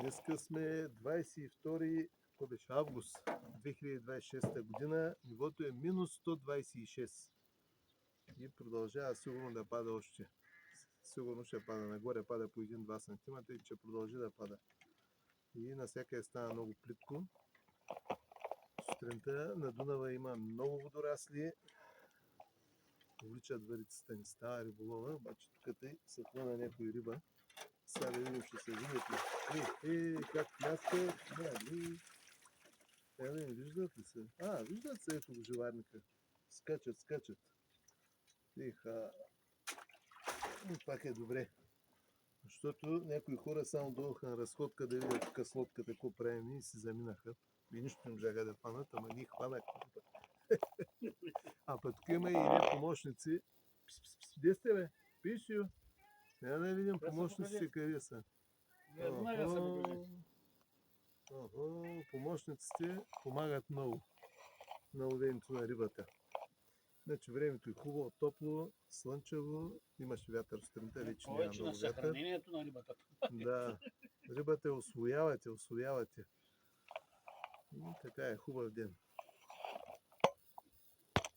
Днеска сме 22 август 2026 година. Нивото е минус 126. И продължава сигурно да пада още. Сигурно ще пада нагоре, пада по 1-2 см и ще продължи да пада. И навсякъде става много плитко. Сутринта на Дунава има много водорасли. Увличат варицата, не става риболова, обаче тук тъй се хвана някой риба. Сега да видим, ще се видят ли. Как пляскат, нали? Те не виждат ли се? Виждат се, ето го живарника. Скачат. Пак е добре. Защото някои хора само дойдоха на разходка да видят тук с лодката, какво правим и си заминаха. И нищо не можаха да хванат, ама ние хванахме. Пък тук има и едни помощници. Де сте, бе? Пишио. Няма да видим помощниците къде са. Помощниците помагат много на ловенето на рибата. Значи времето е хубаво, топло, слънчево, имаше вятър сутринта, вече няма много вятър. Съхранението на рибата. Да, рибата освоявате. И така е, хубав ден.